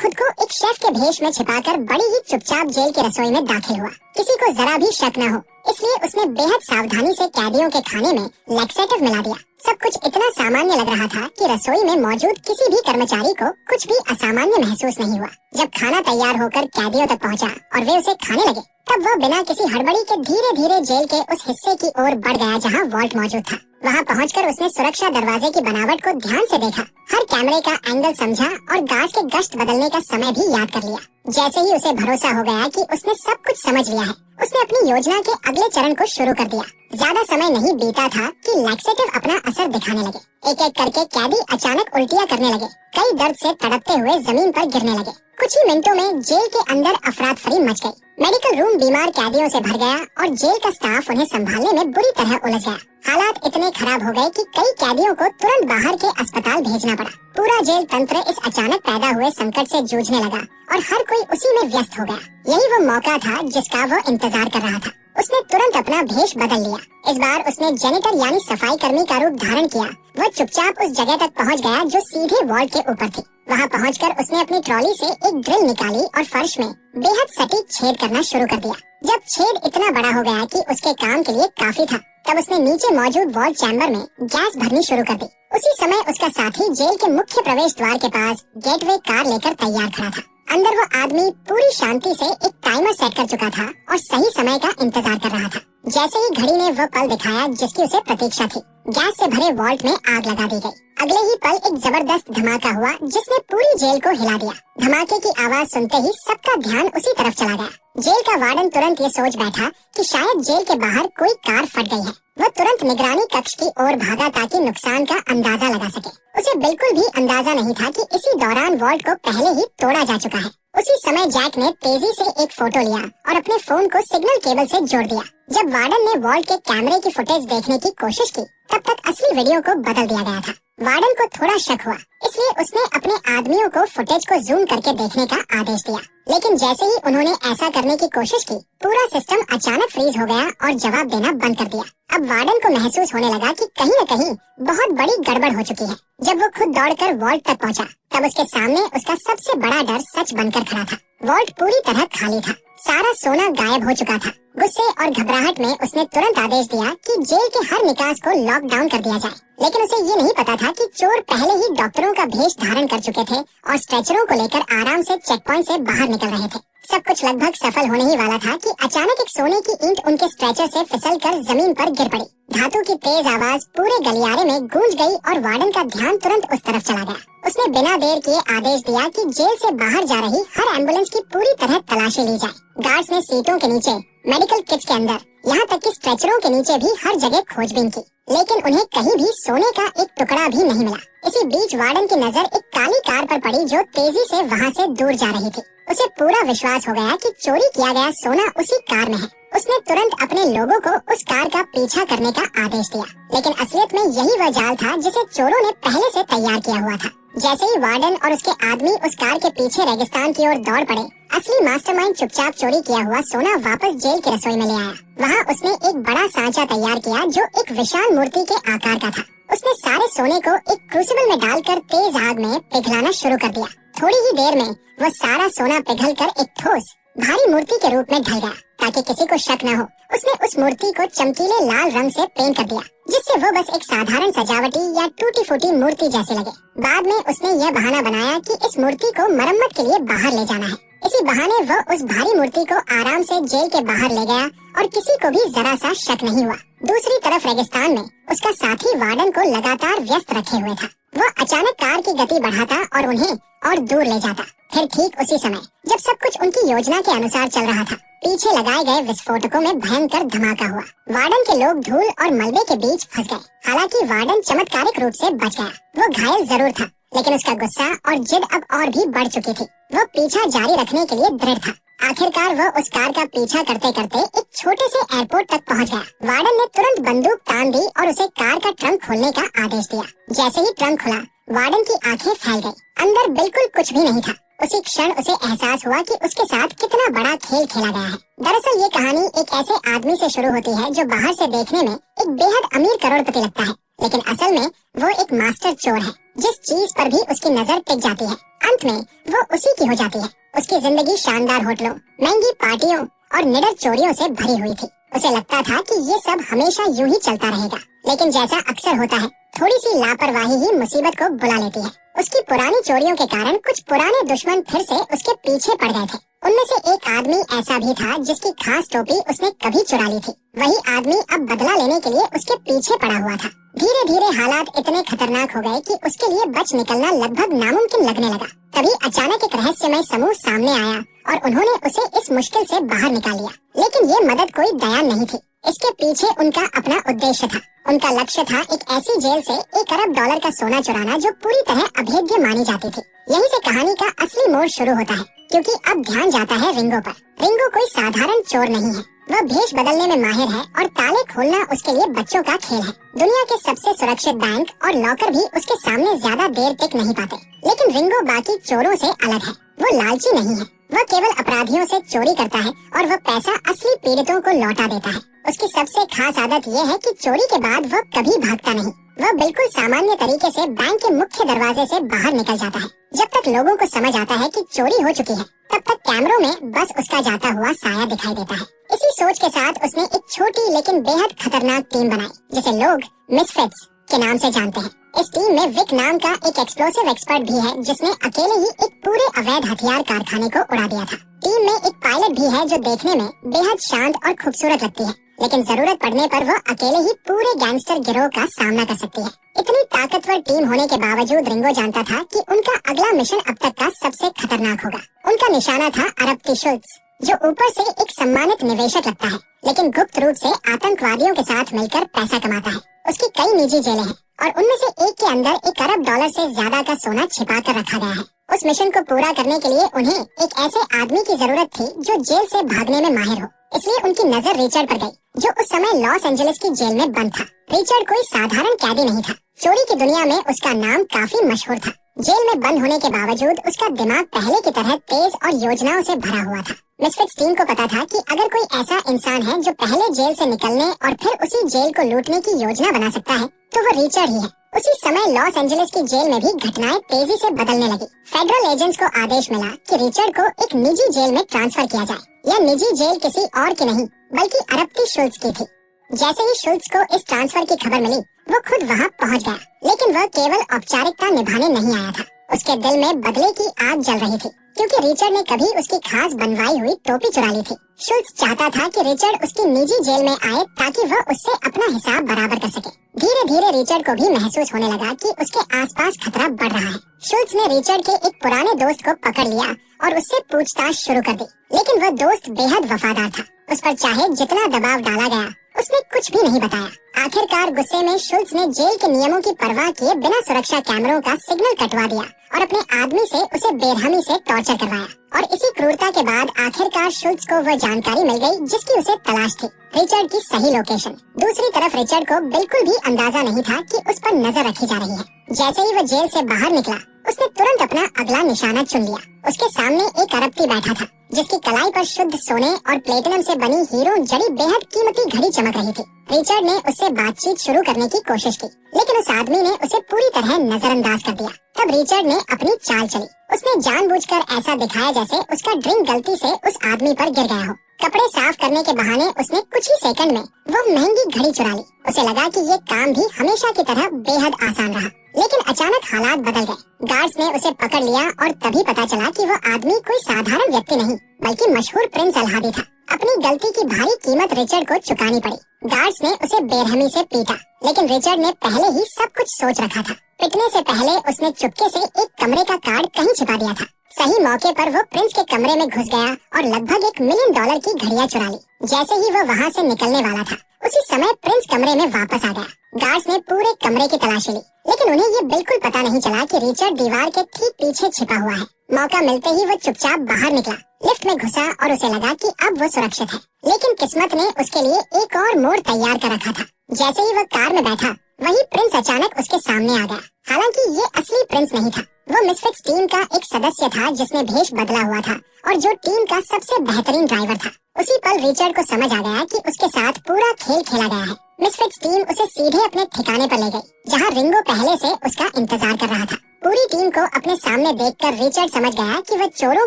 खुद को एक शेफ के भेष में छिपाकर बड़ी ही चुपचाप जेल की रसोई में दाखिल हुआ। किसी को जरा भी शक न हो इसलिए उसने बेहद सावधानी से कैदियों के खाने में लैक्सेटिव मिला दिया। सब कुछ इतना सामान्य लग रहा था कि रसोई में मौजूद किसी भी कर्मचारी को कुछ भी असामान्य महसूस नहीं हुआ। जब खाना तैयार होकर कैदियों तक पहुंचा और वे उसे खाने लगे, तब वह बिना किसी हड़बड़ी के धीरे धीरे जेल के उस हिस्से की ओर बढ़ गया जहां वॉल्ट मौजूद था। वहां पहुंचकर उसने सुरक्षा दरवाजे की बनावट को ध्यान से देखा, हर कैमरे का एंगल समझा और गार्ड्स के गश्त बदलने का समय भी याद कर लिया। जैसे ही उसे भरोसा हो गया कि उसने सब कुछ समझ लिया है, उसने अपनी योजना के अगले चरण को शुरू कर दिया। ज्यादा समय नहीं बीता था कि लैक्सेटिव अपना असर दिखाने लगे। एक एक करके कैदी अचानक उल्टियां करने लगे, कई दर्द से तड़पते हुए जमीन पर गिरने लगे। कुछ ही मिनटों में जेल के अंदर अफरा तफरी मच गई। मेडिकल रूम बीमार कैदियों से भर गया और जेल का स्टाफ उन्हें संभालने में बुरी तरह उलझ गया। हालात इतने खराब हो गए कि कई कैदियों को तुरंत बाहर के अस्पताल भेजना पड़ा। पूरा जेल तंत्र इस अचानक पैदा हुए संकट से जूझने लगा और हर कोई उसी में व्यस्त हो गया। यही वो मौका था जिसका वो इंतजार कर रहा था। उसने तुरंत अपना भेष बदल लिया। इस बार उसने जेनिटर यानी सफाई कर्मी का रूप धारण किया। वह चुपचाप उस जगह तक पहुंच गया जो सीधे वॉल्ट के ऊपर थी। वहां पहुंचकर उसने अपनी ट्रॉली से एक ड्रिल निकाली और फर्श में बेहद सटीक छेद करना शुरू कर दिया। जब छेद इतना बड़ा हो गया कि उसके काम के लिए काफी था, तब उसने नीचे मौजूद वॉल्ट चैम्बर में गैस भरनी शुरू कर दी। उसी समय उसका साथी जेल के मुख्य प्रवेश द्वार के पास गेटवे कार लेकर तैयार खड़ा था। अंदर वो आदमी पूरी शांति से एक टाइमर सेट कर चुका था और सही समय का इंतजार कर रहा था। जैसे ही घड़ी ने वो पल दिखाया जिसकी उसे प्रतीक्षा थी, गैस से भरे वॉल्ट में आग लगा दी गई। अगले ही पल एक जबरदस्त धमाका हुआ जिसने पूरी जेल को हिला दिया। धमाके की आवाज सुनते ही सबका ध्यान उसी तरफ चला गया। जेल का वार्डन तुरंत ये सोच बैठा कि शायद जेल के बाहर कोई कार फट गई है। वह तुरंत निगरानी कक्ष की ओर भागा ताकि नुकसान का अंदाजा लगा सके। उसे बिल्कुल भी अंदाजा नहीं था कि इसी दौरान वॉल्ट को पहले ही तोड़ा जा चुका है। उसी समय जैक ने तेजी से एक फोटो लिया और अपने फोन को सिग्नल केबल से जोड़ दिया। जब वार्डन ने वॉल्ट के कैमरे की फुटेज देखने की कोशिश की, तब तक असली वीडियो को बदल दिया गया था। वार्डन को थोड़ा शक हुआ, इसलिए उसने अपने आदमियों को फुटेज को जूम करके देखने का आदेश दिया। लेकिन जैसे ही उन्होंने ऐसा करने की कोशिश की, पूरा सिस्टम अचानक फ्रीज हो गया और जवाब देना बंद कर दिया। अब वार्डन को महसूस होने लगा कि कहीं न कहीं बहुत बड़ी गड़बड़ हो चुकी है। जब वो खुद दौड़कर वॉल्ट तक पहुंचा, तब उसके सामने उसका सबसे बड़ा डर सच बनकर खड़ा था। वॉल्ट पूरी तरह खाली था, सारा सोना गायब हो चुका था। गुस्से और घबराहट में उसने तुरंत आदेश दिया कि जेल के हर निकास को लॉक डाउन कर दिया जाए। लेकिन उसे ये नहीं पता था कि चोर पहले ही डॉक्टरों का भेष धारण कर चुके थे और स्ट्रेचरों को लेकर आराम से चेक पॉइंट से बाहर निकल रहे थे। सब कुछ लगभग सफल होने ही वाला था कि अचानक एक सोने की ईंट उनके स्ट्रेचर से फिसलकर जमीन पर गिर पड़ी। धातु की तेज आवाज पूरे गलियारे में गूंज गई और वार्डन का ध्यान तुरंत उस तरफ चला गया। उसने बिना देर किए आदेश दिया कि जेल से बाहर जा रही हर एम्बुलेंस की पूरी तरह तलाशी ली जाए। गार्ड्स ने सीटों के नीचे, मेडिकल किट्स के अंदर, यहाँ तक कि स्ट्रेचरों के नीचे भी हर जगह खोजबीन की, लेकिन उन्हें कहीं भी सोने का एक टुकड़ा भी नहीं मिला। इसी बीच वार्डन की नजर एक काली कार पर पड़ी जो तेजी से वहाँ से दूर जा रही थी। उसे पूरा विश्वास हो गया कि चोरी किया गया सोना उसी कार में है। उसने तुरंत अपने लोगों को उस कार का पीछा करने का आदेश दिया, लेकिन असलियत में यही वह जाल था जिसे चोरों ने पहले से तैयार किया हुआ था। जैसे ही वार्डन और उसके आदमी उस कार के पीछे रेगिस्तान की ओर दौड़ पड़े, असली मास्टरमाइंड चुपचाप चोरी किया हुआ सोना वापस जेल की रसोई में ले आया। वहाँ उसने एक बड़ा सांचा तैयार किया जो एक विशाल मूर्ति के आकार का था। उसने सारे सोने को एक क्रूसिबल में डालकर तेज आग में पिघलाना शुरू कर दिया। थोड़ी ही देर में वह सारा सोना पिघलकर एक ठोस भारी मूर्ति के रूप में ढल गया। ताकि किसी को शक न हो, उसने उस मूर्ति को चमकीले लाल रंग से पेंट कर दिया, जिससे वो बस एक साधारण सजावटी या टूटी फूटी मूर्ति जैसे लगे। बाद में उसने यह बहाना बनाया कि इस मूर्ति को मरम्मत के लिए बाहर ले जाना है। इसी बहाने वो उस भारी मूर्ति को आराम से जेल के बाहर ले गया और किसी को भी जरा सा शक नहीं हुआ। दूसरी तरफ रेगिस्तान में उसका साथी वार्डन को लगातार व्यस्त रखे हुए था। वो अचानक कार की गति बढ़ाता और उन्हें और दूर ले जाता। फिर ठीक उसी समय जब सब कुछ उनकी योजना के अनुसार चल रहा था, पीछे लगाए गए विस्फोटकों में भयंकर धमाका हुआ। वार्डन के लोग धूल और मलबे के बीच फंस गए। हालांकि वार्डन चमत्कारिक रूप से बच गया। वो घायल जरूर था, लेकिन उसका गुस्सा और जिद अब और भी बढ़ चुकी थी। वो पीछा जारी रखने के लिए दृढ़ था। आखिरकार वो उस कार का पीछा करते करते एक छोटे से एयरपोर्ट तक पहुंच गया। वार्डन ने तुरंत बंदूक तान दी और उसे कार का ट्रंक खोलने का आदेश दिया। जैसे ही ट्रंक खुला, वार्डन की आंखें फैल गई। अंदर बिल्कुल कुछ भी नहीं था। उसी क्षण उसे एहसास हुआ कि उसके साथ कितना बड़ा खेल खेला गया है। दरअसल ये कहानी एक ऐसे आदमी से शुरू होती है जो बाहर से देखने में एक बेहद अमीर करोड़पति लगता है, लेकिन असल में वो एक मास्टर चोर है। जिस चीज पर भी उसकी नजर टिक जाती है अंत में वो उसी की हो जाती है। उसकी जिंदगी शानदार होटलों, महंगी पार्टियों और निडर चोरियों से भरी हुई थी। उसे लगता था कि ये सब हमेशा यूं ही चलता रहेगा, लेकिन जैसा अक्सर होता है थोड़ी सी लापरवाही ही मुसीबत को बुला लेती है। उसकी पुरानी चोरियों के कारण कुछ पुराने दुश्मन फिर से उसके पीछे पड़ गए थे। उनमें से एक आदमी ऐसा भी था जिसकी खास टोपी उसने कभी चुरा ली थी। वही आदमी अब बदला लेने के लिए उसके पीछे पड़ा हुआ था। धीरे धीरे हालात इतने खतरनाक हो गए कि उसके लिए बच निकलना लगभग नामुमकिन लगने लगा। तभी अचानक एक रहस्यमय समूह सामने आया और उन्होंने उसे इस मुश्किल से बाहर निकाल लिया। लेकिन ये मदद कोई दया नहीं थी, इसके पीछे उनका अपना उद्देश्य था। उनका लक्ष्य था एक ऐसी जेल से $1 अरब का सोना चुराना जो पूरी तरह अभेद्य मानी जाती थी। यहीं से कहानी का असली मोड़ शुरू होता है, क्योंकि अब ध्यान जाता है रिंगो पर। रिंगो कोई साधारण चोर नहीं है, वह भेष बदलने में माहिर है और ताले खोलना उसके लिए बच्चों का खेल है। दुनिया के सबसे सुरक्षित बैंक और लॉकर भी उसके सामने ज्यादा देर तक नहीं पाते। लेकिन रिंगो बाकी चोरों से अलग है। वो लालची नहीं है, वह केवल अपराधियों से चोरी करता है और वह पैसा असली पीड़ितों को लौटा देता है। उसकी सबसे खास आदत यह है कि चोरी के बाद वह कभी भागता नहीं। वह बिल्कुल सामान्य तरीके से बैंक के मुख्य दरवाजे से बाहर निकल जाता है। जब तक लोगों को समझ आता है कि चोरी हो चुकी है, तब तक कैमरों में बस उसका जाता हुआ साया दिखाई देता है। इसी सोच के साथ उसने एक छोटी लेकिन बेहद खतरनाक टीम बनाई, जिसे लोग मिसफिट्स के नाम से जानते हैं। इस टीम में विक नाम का एक एक्सप्लोसिव एक्सपर्ट भी है, जिसने अकेले ही एक पूरे अवैध हथियार कारखाने को उड़ा दिया था। टीम में एक पायलट भी है जो देखने में बेहद शांत और खूबसूरत लगती है, लेकिन जरूरत पड़ने पर वह अकेले ही पूरे गैंगस्टर गिरोह का सामना कर सकती है। इतनी ताकतवर टीम होने के बावजूद रिंगो जानता था कि उनका अगला मिशन अब तक का सबसे खतरनाक होगा। उनका निशाना था अरबती शुल्त्ज, जो ऊपर से एक सम्मानित निवेशक लगता है, लेकिन गुप्त रूप से आतंकवादियों के साथ मिलकर पैसा कमाता है। उसकी कई निजी जेलें हैं और उनमें से एक के अंदर $1 अरब से ज्यादा का सोना छिपा कर रखा गया है। उस मिशन को पूरा करने के लिए उन्हें एक ऐसे आदमी की जरूरत थी जो जेल से भागने में माहिर हो। इसलिए उनकी नजर रिचर्ड पर गई, जो उस समय लॉस एंजलिस की जेल में बंद था। रिचर्ड कोई साधारण कैदी नहीं था, चोरी की दुनिया में उसका नाम काफी मशहूर था। जेल में बंद होने के बावजूद उसका दिमाग पहले की तरह तेज और योजनाओं से भरा हुआ था। मिसफिट्स टीम को पता था कि अगर कोई ऐसा इंसान है जो पहले जेल से निकलने और फिर उसी जेल को लूटने की योजना बना सकता है, तो वो रिचर्ड ही है। उसी समय लॉस एंजलिस की जेल में भी घटनाएं तेजी से बदलने लगी। फेडरल एजेंट्स को आदेश मिला कि रिचर्ड को एक निजी जेल में ट्रांसफर किया जाए। यह निजी जेल किसी और की नहीं बल्कि अरबती शुल्त्ज की थी। जैसे ही शुल्त्ज को इस ट्रांसफर की खबर मिली, वो खुद वहाँ पहुँच गया, लेकिन वह केवल औपचारिकता निभाने नहीं आया था। उसके दिल में बदले की आग जल रही थी, क्योंकि रिचर्ड ने कभी उसकी खास बनवाई हुई टोपी चुरा ली थी। शुल्त्ज चाहता था कि रिचर्ड उसकी निजी जेल में आए ताकि वह उससे अपना हिसाब बराबर कर सके। धीरे धीरे रिचर्ड को भी महसूस होने लगा कि उसके आसपास खतरा बढ़ रहा है। शुल्त्ज ने रिचर्ड के एक पुराने दोस्त को पकड़ लिया और उससे पूछताछ शुरू कर दी, लेकिन वह दोस्त बेहद वफादार था। उस पर चाहे जितना दबाव डाला गया, उसने कुछ भी नहीं बताया। आखिरकार गुस्से में शुल्त्ज ने जेल के नियमों की परवाह किए बिना सुरक्षा कैमरों का सिग्नल कटवा दिया और अपने आदमी से उसे बेरहमी से टॉर्चर करवाया। और इसी क्रूरता के बाद आखिरकार शुल्त्ज को वह जानकारी मिल गई जिसकी उसे तलाश थी, रिचर्ड की सही लोकेशन। दूसरी तरफ रिचर्ड को बिल्कुल भी अंदाजा नहीं था कि उस पर नजर रखी जा रही है। जैसे ही वह जेल से बाहर निकला, उसने तुरंत अपना अगला निशाना चुन लिया। उसके सामने एक अरबती बैठा था, जिसकी कलाई पर शुद्ध सोने और प्लेटिनम से बनी हीरो जड़ी बेहद कीमती घड़ी चमक रही थी। रिचर्ड ने उससे बातचीत शुरू करने की कोशिश की, लेकिन उस आदमी ने उसे पूरी तरह नजरअंदाज कर दिया। तब रिचर्ड ने अपनी चाल चली। उसने जानबूझकर ऐसा दिखाया जैसे उसका ड्रिंक गलती से उस आदमी पर गिर गया हो। कपड़े साफ करने के बहाने उसने कुछ ही सेकंड में वो महंगी घड़ी चुरा ली। उसे लगा कि ये काम भी हमेशा की तरह बेहद आसान रहा, लेकिन अचानक हालात बदल गए। गार्ड्स ने उसे पकड़ लिया और तभी पता चला कि वह आदमी कोई साधारण व्यक्ति नहीं बल्कि मशहूर प्रिंस अलहादी था। अपनी गलती की भारी कीमत रिचर्ड को चुकानी पड़ी। गार्ड्स ने उसे बेरहमी से पीटा, लेकिन रिचर्ड ने पहले ही सब कुछ सोच रखा था। पिटने से पहले उसने चुपके से एक कमरे का कार्ड कहीं छिपा दिया था। सही मौके पर वो प्रिंस के कमरे में घुस गया और लगभग $1 मिलियन की घड़ियां चुरा ली। जैसे ही वह वहाँ से निकलने वाला था, उसी समय प्रिंस कमरे में वापस आ गया। गार्ड्स ने पूरे कमरे की तलाशी ली, लेकिन उन्हें ये बिल्कुल पता नहीं चला कि रिचर्ड दीवार के ठीक पीछे छिपा हुआ है। मौका मिलते ही वो चुपचाप बाहर निकला, लिफ्ट में घुसा और उसे लगा कि अब वो सुरक्षित है। लेकिन किस्मत ने उसके लिए एक और मोड़ तैयार कर रखा था। जैसे ही वह कार में बैठा, वही प्रिंस अचानक उसके सामने आ गया। हालांकि ये असली प्रिंस नहीं था, वो मिसफिट्स टीम का एक सदस्य था जिसने भेष बदला हुआ था और जो टीम का सबसे बेहतरीन ड्राइवर था। उसी पल रिचर्ड को समझ आ गया कि उसके साथ पूरा खेल खेला गया है। मिसफिट्स टीम उसे सीधे अपने ठिकाने पर ले गई, जहां रिंगो पहले से उसका इंतजार कर रहा था। पूरी टीम को अपने सामने देखकर रिचर्ड समझ गया कि वह चोरों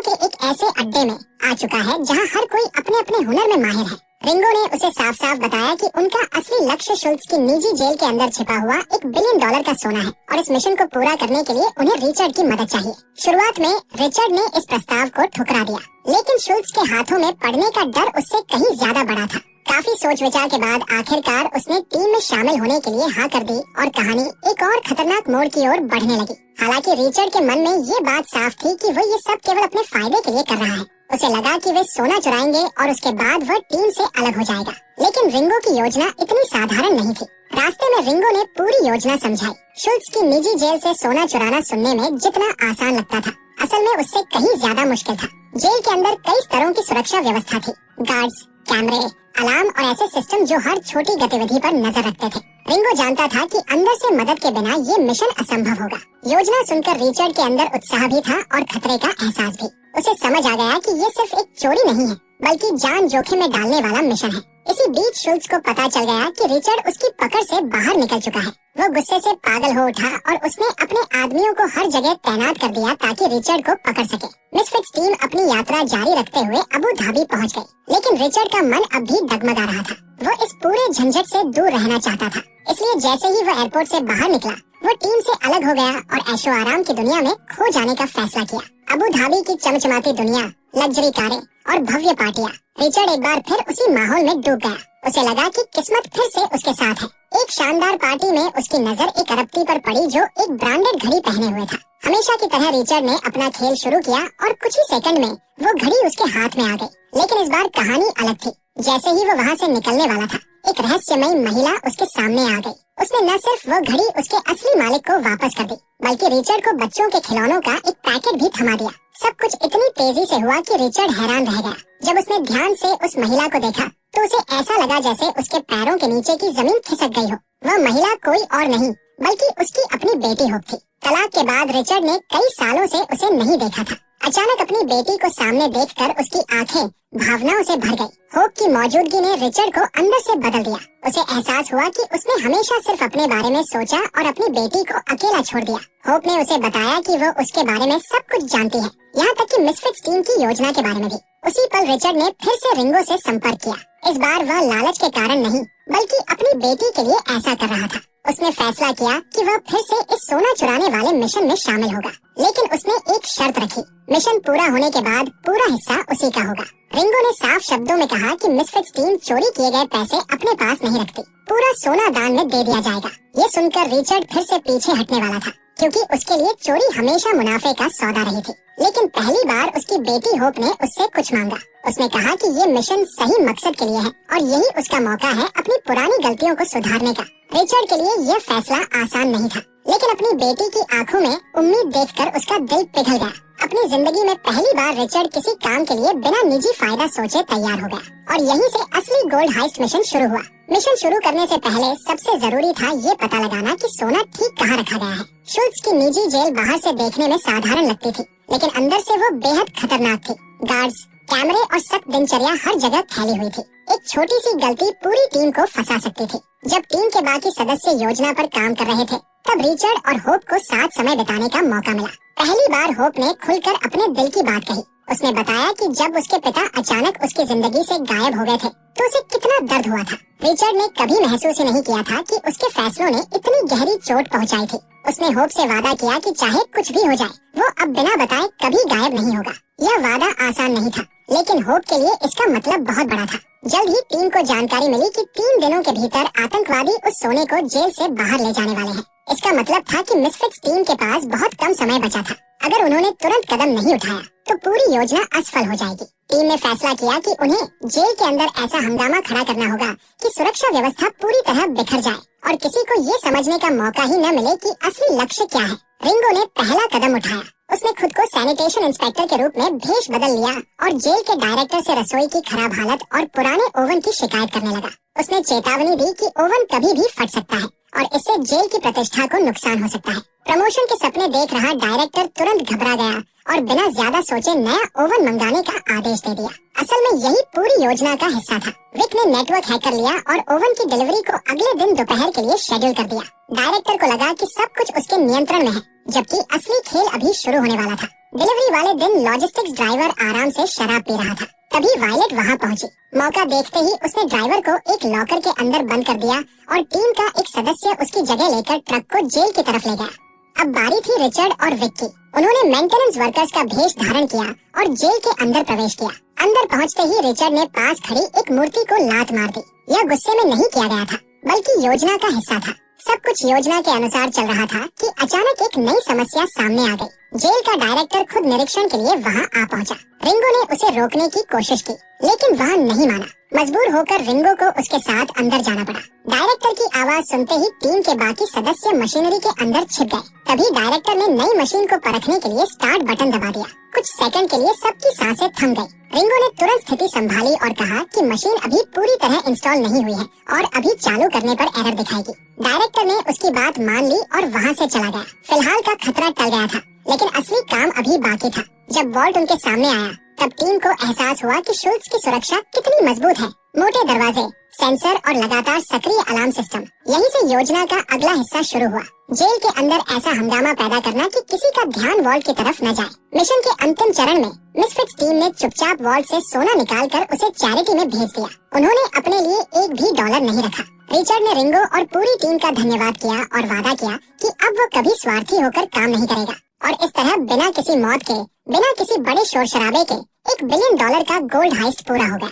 के एक ऐसे अड्डे में आ चुका है जहां हर कोई अपने अपने हुनर में माहिर है। रिंगो ने उसे साफ साफ बताया कि उनका असली लक्ष्य शुल्ट्ज की निजी जेल के अंदर छिपा हुआ $1 बिलियन का सोना है और इस मिशन को पूरा करने के लिए उन्हें रिचर्ड की मदद चाहिए। शुरुआत में रिचर्ड ने इस प्रस्ताव को ठुकरा दिया, लेकिन शुल्ट्ज के हाथों में पड़ने का डर उससे कहीं ज्यादा बड़ा था। काफी सोच विचार के बाद आखिरकार उसने टीम में शामिल होने के लिए हाँ कर दी और कहानी एक और खतरनाक मोड़ की ओर बढ़ने लगी। हालांकि रिचर्ड के मन में ये बात साफ थी कि वो ये सब केवल अपने फायदे के लिए कर रहा है। उसे लगा कि वे सोना चुराएंगे और उसके बाद वह टीम से अलग हो जाएगा। लेकिन रिंगो की योजना इतनी साधारण नहीं थी। रास्ते में रिंगो ने पूरी योजना समझाई। शुल्ट्ज की निजी जेल से सोना चुराना सुनने में जितना आसान लगता था, असल में उससे कहीं ज्यादा मुश्किल था। जेल के अंदर कई स्तरों की सुरक्षा व्यवस्था थी, गार्ड्स, कैमरे, अलार्म और ऐसे सिस्टम जो हर छोटी गतिविधि पर नजर रखते थे। रिंगो जानता था कि अंदर से मदद के बिना ये मिशन असंभव होगा। योजना सुनकर रिचर्ड के अंदर उत्साह भी था और खतरे का एहसास भी। उसे समझ आ गया कि ये सिर्फ एक चोरी नहीं है, बल्कि जान जोखिम में डालने वाला मिशन है। इसी बीच शुल्ट्ज को पता चल गया कि रिचर्ड उसकी पकड़ से बाहर निकल चुका है। वो गुस्से से पागल हो उठा और उसने अपने आदमियों को हर जगह तैनात कर दिया ताकि रिचर्ड को पकड़ सके। मिसफिट्स टीम अपनी यात्रा जारी रखते हुए अबू धाबी पहुंच गई, लेकिन रिचर्ड का मन अब भी डगमगा रहा था। वो इस पूरे झंझट से दूर रहना चाहता था, इसलिए जैसे ही वो एयरपोर्ट से बाहर निकला, वो टीम से अलग हो गया और ऐशो आराम की दुनिया में खो जाने का फैसला किया। अबू धाबी की चमचमाती दुनिया, लग्जरी कारें और भव्य पार्टियां। रिचर्ड एक बार फिर उसी माहौल में डूब गया। उसे लगा कि किस्मत फिर से उसके साथ है। एक शानदार पार्टी में उसकी नजर एक अरबती पर पड़ी जो एक ब्रांडेड घड़ी पहने हुए था। हमेशा की तरह रिचर्ड ने अपना खेल शुरू किया और कुछ ही सेकंड में वो घड़ी उसके हाथ में आ गई। लेकिन इस बार कहानी अलग थी। जैसे ही वो वहाँ से निकलने वाला था, एक रहस्यमयी महिला उसके सामने आ गई। उसने न सिर्फ वो घड़ी उसके असली मालिक को वापस कर दी, बल्कि रिचर्ड को बच्चों के खिलौनों का एक पैकेट भी थमा दिया। सब कुछ इतनी तेजी से हुआ कि रिचर्ड हैरान रह गया। जब उसने ध्यान से उस महिला को देखा तो उसे ऐसा लगा जैसे उसके पैरों के नीचे की जमीन खिसक गई हो। वह महिला कोई और नहीं बल्कि उसकी अपनी बेटी होप थी। तलाक के बाद रिचर्ड ने कई सालों से उसे नहीं देखा था। अचानक अपनी बेटी को सामने देखकर उसकी आंखें भावनाओं से भर गई। होप की मौजूदगी ने रिचर्ड को अंदर से बदल दिया। उसे एहसास हुआ कि उसने हमेशा सिर्फ अपने बारे में सोचा और अपनी बेटी को अकेला छोड़ दिया। होप ने उसे बताया कि वो उसके बारे में सब कुछ जानती है, यहाँ तक कि मिसफिट्स टीम की योजना के बारे में भी। उसी पल रिचर्ड ने फिर से रिंगो से संपर्क किया। इस बार वह लालच के कारण नहीं, बल्कि अपनी बेटी के लिए ऐसा कर रहा था। उसने फैसला किया कि वह फिर से इस सोना चुराने वाले मिशन में शामिल होगा, लेकिन उसने एक शर्त रखी। मिशन पूरा होने के बाद पूरा हिस्सा उसी का होगा। रिंगो ने साफ शब्दों में कहा कि मिसफिट्स टीम चोरी किए गए पैसे अपने पास नहीं रखती, पूरा सोना दान में दे दिया जाएगा। ये सुनकर रिचर्ड फिर से पीछे हटने वाला था, क्योंकि उसके लिए चोरी हमेशा मुनाफे का सौदा रही थी। लेकिन पहली बार उसकी बेटी होप ने उससे कुछ मांगा। उसने कहा कि ये मिशन सही मकसद के लिए है और यही उसका मौका है अपनी पुरानी गलतियों को सुधारने का। रिचर्ड के लिए यह फैसला आसान नहीं था, लेकिन अपनी बेटी की आंखों में उम्मीद देखकर उसका दिल पिघल गया। अपनी जिंदगी में पहली बार रिचर्ड किसी काम के लिए बिना निजी फायदा सोचे तैयार हो गया और यहीं से असली गोल्ड हाइस्ट मिशन शुरू हुआ। मिशन शुरू करने से पहले सबसे जरूरी था ये पता लगाना कि सोना ठीक कहाँ रखा गया है। शुल्ट्ज की निजी जेल बाहर से देखने में साधारण लगती थी, लेकिन अंदर से वो बेहद खतरनाक थी। गार्ड्स, कैमरे और सख्त दिनचर्या हर जगह फैली हुई थी। एक छोटी सी गलती पूरी टीम को फंसा सकती थी। जब टीम के बाकी सदस्य योजना पर काम कर रहे थे, तब रिचर्ड और होप को साथ समय बिताने का मौका मिला। पहली बार होप ने खुलकर अपने दिल की बात कही। उसने बताया कि जब उसके पिता अचानक उसकी जिंदगी से गायब हो गए थे तो उसे कितना दर्द हुआ था। रिचर्ड ने कभी महसूस ही नहीं किया था कि उसके फैसलों ने इतनी गहरी चोट पहुंचाई थी। उसने होप से वादा किया कि चाहे कुछ भी हो जाए, वो अब बिना बताए कभी गायब नहीं होगा। यह वादा आसान नहीं था, लेकिन होप के लिए इसका मतलब बहुत बड़ा था। जल्द ही टीम को जानकारी मिली कि 3 दिनों के भीतर आतंकवादी उस सोने को जेल से बाहर ले जाने वाले हैं। इसका मतलब था कि मिसफिट्स टीम के पास बहुत कम समय बचा था। अगर उन्होंने तुरंत कदम नहीं उठाया तो पूरी योजना असफल हो जाएगी। टीम ने फैसला किया कि उन्हें जेल के अंदर ऐसा हंगामा खड़ा करना होगा कि सुरक्षा व्यवस्था पूरी तरह बिखर जाए और किसी को ये समझने का मौका ही न मिले कि असली लक्ष्य क्या है। रिंगो ने पहला कदम उठाया। उसने खुद को सैनिटेशन इंस्पेक्टर के रूप में भेष बदल लिया और जेल के डायरेक्टर से रसोई की खराब हालत और पुराने ओवन की शिकायत करने लगा। उसने चेतावनी दी कि ओवन कभी भी फट सकता है और इससे जेल की प्रतिष्ठा को नुकसान हो सकता है। प्रमोशन के सपने देख रहा डायरेक्टर तुरंत घबरा गया और बिना ज्यादा सोचे नया ओवन मंगाने का आदेश दे दिया। असल में यही पूरी योजना का हिस्सा था। विक ने नेटवर्क हैक कर लिया और ओवन की डिलीवरी को अगले दिन दोपहर के लिए शेड्यूल कर दिया। डायरेक्टर को लगा कि सब कुछ उसके नियंत्रण में है, जबकि असली खेल अभी शुरू होने वाला था। डिलीवरी वाले दिन लॉजिस्टिक्स ड्राइवर आराम से शराब पी रहा था। तभी वायलेट वहाँ पहुंची। मौका देखते ही उसने ड्राइवर को एक लॉकर के अंदर बंद कर दिया और टीम का एक सदस्य उसकी जगह लेकर ट्रक को जेल की तरफ ले गया। अब बारी थी रिचर्ड और विक की। उन्होंने मेंटेनेंस वर्कर्स का भेष धारण किया और जेल के अंदर प्रवेश किया। अंदर पहुंचते ही रिचर्ड ने पास खड़ी एक मूर्ति को लात मार दी। यह गुस्से में नहीं किया गया था, बल्कि योजना का हिस्सा था। सब कुछ योजना के अनुसार चल रहा था कि अचानक एक नई समस्या सामने आ गई। जेल का डायरेक्टर खुद निरीक्षण के लिए वहां आ पहुंचा। रिंगो ने उसे रोकने की कोशिश की, लेकिन वह नहीं माना। मजबूर होकर रिंगो को उसके साथ अंदर जाना पड़ा। डायरेक्टर की आवाज सुनते ही टीम के बाकी सदस्य मशीनरी के अंदर छिप गए। तभी डायरेक्टर ने नई मशीन को परखने के लिए स्टार्ट बटन दबा दिया। कुछ सेकंड के लिए सबकी सांसें थम गई। रिंगो ने तुरंत स्थिति संभाली और कहा कि मशीन अभी पूरी तरह इंस्टॉल नहीं हुई है और अभी चालू करने पर एरर दिखाएगी। डायरेक्टर ने उसकी बात मान ली और वहाँ से चला गया। फिलहाल का खतरा टल गया था, लेकिन असली काम अभी बाकी था। जब वॉल्ट उनके सामने आया, तब टीम को एहसास हुआ कि शुल्क की सुरक्षा कितनी मजबूत है। मोटे दरवाजे, सेंसर और लगातार सक्रिय अलार्म सिस्टम। यहीं से योजना का अगला हिस्सा शुरू हुआ। जेल के अंदर ऐसा हंगामा पैदा करना कि किसी का ध्यान वॉल्ट की तरफ न जाए। मिशन के अंतिम चरण में मिसफिट्स टीम ने चुपचाप वॉल्ट से सोना निकालकर उसे चैरिटी में भेज दिया। उन्होंने अपने लिए एक भी डॉलर नहीं रखा। रिचर्ड ने रिंगो और पूरी टीम का धन्यवाद किया और वादा किया कि अब वो कभी स्वार्थी होकर काम नहीं करेगा। और इस तरह बिना किसी मौत के, बिना किसी बड़े शोर शराबे के $1 बिलियन का गोल्ड हाइस्ट पूरा हो गया।